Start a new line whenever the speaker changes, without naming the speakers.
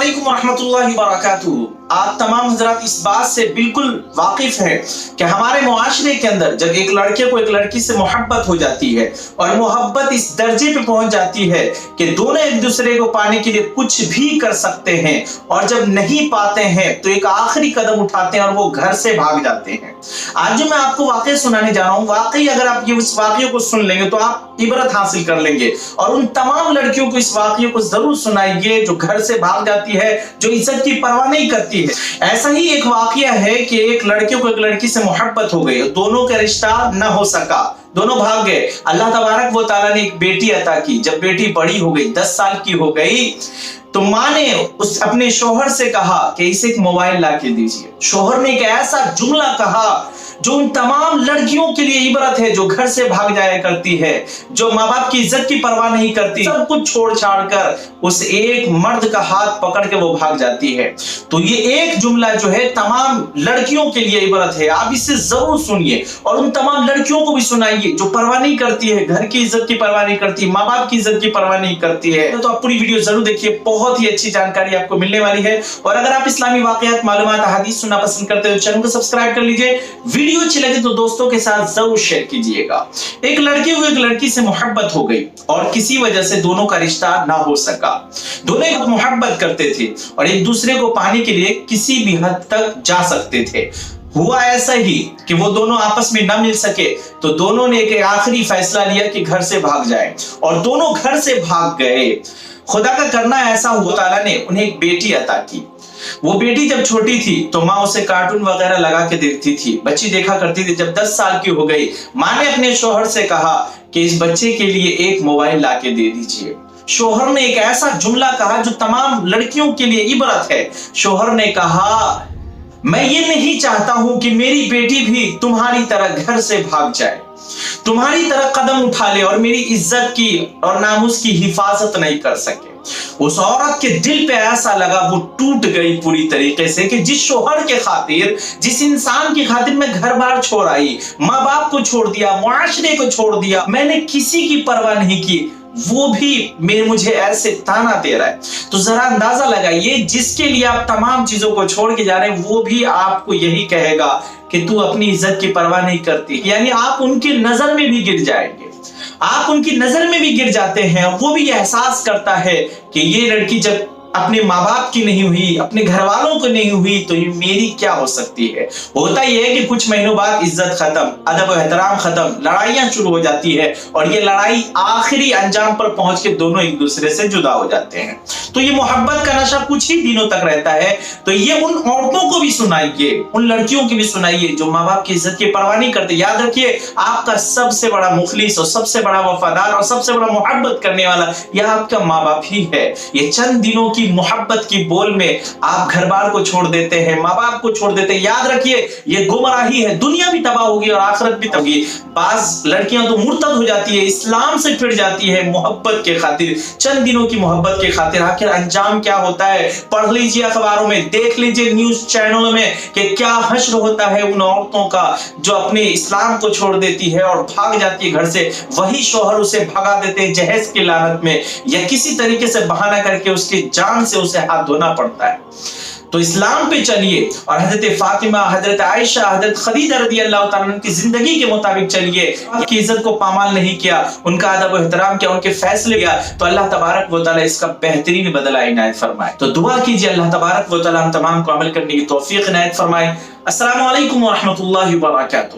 अस्सलामुअलैकुम वरहमतुल्लाहि वबरकातुहू। आप तमाम हजरात इस बात से बिल्कुल वाकिफ हैं कि हमारे मुआशरे के अंदर जब एक लड़के को एक लड़की से मोहब्बत हो जाती है और मोहब्बत इस दर्जे पे पहुंच जाती है कि दोनों एक दूसरे को पाने के लिए कुछ भी कर सकते हैं, और जब नहीं पाते हैं तो एक आखिरी कदम उठाते हैं और वो घर से भाग जाते हैं। आज जो मैं आपको वाकई सुनाने जा रहा हूँ, वाकई अगर आप ये उस वाकये को सुन लेंगे तो आप इबरत हासिल कर लेंगे, और उन तमाम लड़कियों को इस वाकये को जरूर सुनाइए जो घर से भाग जाती है, जो इज्जत की परवाह नहीं करती है। ऐसा ही एक वाकया है कि एक लड़के को एक लड़की से मोहब्बत हो गई, दोनों का रिश्ता न हो सका, दोनों भाग गए। अल्लाह तबारक व तआला ने एक बेटी अता की। जब बेटी बड़ी हो गई, 10 साल की हो गई, तो माँ ने उस अपने शोहर से कहा कि इसे एक मोबाइल ला के दीजिए। शोहर ने एक ऐसा जुमला कहा जो उन तमाम लड़कियों के लिए इबरत है जो घर से भाग जाया करती है, जो माँ बाप की इज्जत की परवाह नहीं करती, सब कुछ छोड़ छाड़ कर उस एक मर्द का हाथ पकड़ के वो भाग जाती है। तो ये एक जुमला जो है तमाम लड़कियों के लिए इबरत है। आप इसे जरूर सुनिए और उन तमाम लड़कियों को भी सुनाइए जो परवाह नहीं करती है, घर की इज्जत की परवाह नहीं करती, माँ बाप की इज्जत की परवाह नहीं करती है। तो आप पूरी वीडियो जरूर देखिए, बहुत ही अच्छी जानकारी आपको मिलने वाली है। और अगर आप इस्लामी वाकयात, मालूमात, हदीस सुनना पसंद करते हो, चैनल को सब्सक्राइब कर लीजिए। वीडियो अच्छी लगे तो दोस्तों के साथ जरूर शेयर कीजिएगा। एक लड़के को एक लड़की से मोहब्बत हो गई और किसी वजह से दोनों का रिश्ता ना हो सका। दोनों एक मोहब्बत करते थे और एक दूसरे को पाने के लिए किसी भी हद तक जा सकते थे। हुआ ऐसा ही कि वो दोनों आपस में न मिल सके, तो दोनों ने एक आखिरी फैसला लिया कि घर से भाग जाए, और दोनों घर से भाग गए। खुदा का करना ऐसा हुआ, ताला ने उन्हें एक बेटी अता की। वो बेटी जब छोटी थी तो माँ उसे कार्टून वगैरह लगा के देखती थी, बच्ची देखा करती थी। जब 10 साल की हो गई, माँ ने अपने शोहर से कहा कि इस बच्चे के लिए एक मोबाइल ला के दे दीजिए। शोहर ने एक ऐसा जुमला कहा जो तमाम लड़कियों के लिए इबरत है। शोहर ने कहा, मैं ये नहीं चाहता हूं कि मेरी बेटी भी तुम्हारी तरह घर से भाग जाए, तुम्हारी तरह कदम उठा ले और मेरी इज्जत की और नामुस की हिफाजत नहीं कर सके। उस औरत के दिल पे ऐसा लगा, वो टूट गई पूरी तरीके से कि जिस शोहर के खातिर, जिस इंसान की खातिर मैं घर बार छोड़ आई, माँ बाप को छोड़ दिया, मुआशरे को छोड़ दिया, मैंने किसी की परवाह नहीं की, वो भी मुझे ऐसे ताना दे रहा है। तो जरा अंदाजा लगाइए, जिसके लिए आप तमाम चीजों को छोड़ के जा रहे हैं, वो भी आपको यही कहेगा कि तू अपनी इज्जत की परवाह नहीं करती। यानी आप उनकी नजर में भी गिर जाएंगे, आप उनकी नजर में भी गिर जाते हैं। वो भी एहसास करता है कि ये लड़की जब अपने माँ बाप की नहीं हुई, अपने घर वालों को नहीं हुई, तो ये मेरी क्या हो सकती है। होता यह है कि कुछ महीनों बाद इज्जत खत्म, अदब और एहतराम खत्म, लड़ाइयां शुरू हो जाती है, और ये लड़ाई आखिरी अंजाम पर पहुंच के दोनों एक दूसरे से जुदा हो जाते हैं। तो ये मोहब्बत का नशा कुछ ही दिनों तक रहता है। तो ये उन औरतों को भी सुनाइए, उन लड़कियों की भी सुनाइए जो माँ बाप की इज्जत की परवाह नहीं करते। याद रखिए, आपका सबसे बड़ा मुखलिस और सबसे बड़ा वफादार और सबसे बड़ा मोहब्बत करने वाला यह आपका माँ बाप ही है। ये चंद दिनों की मोहब्बत की बोल में आप घर बार को छोड़ देते हैं, माँ बाप को छोड़ देते हैं। याद रखिए, ये गुमराही है, दुनिया भी तबाह होगी और आखिरत भी तबाह होगी। बाज लड़कियां तो मुर्तद हो जाती है, इस्लाम से फिर जाती है मोहब्बत के खातिर, चंद दिनों की मोहब्बत के खातिर। आखिर अंजाम क्या होता है, पढ़ लीजिए अखबारों में, देख लीजिए न्यूज चैनलों में कि क्या हश्र होता है उन औरतों का जो अपने इस्लाम को छोड़ देती है और भाग जाती है घर से। वही शोहर उसे भगा देते हैं जहेज की लानत में, या किसी तरीके से बहाना करके उसकी जान से उसे हाथ धोना पड़ता है। तो इस्लाम पे चलिए और हजरत फातिमा, हजरत आयशा, हजरत खदीजा रज़ी अल्लाह तआला अन्हा की जिंदगी के मुताबिक चलिए। उनकी इज्जत को पामाल नहीं किया, उनका अदब और एहतराम किया, उनके फैसले किया, तो अल्लाह तबारक व तआला इसका बेहतरीन बदला इनायत फरमाए। तो दुआ कीजिए अल्लाह तबारक व तआला हम तमाम को अमल करने की तौफीक इनायत फरमाए। अस्सलामु अलैकुम व रहमतुल्लाहि व बरकातुहू।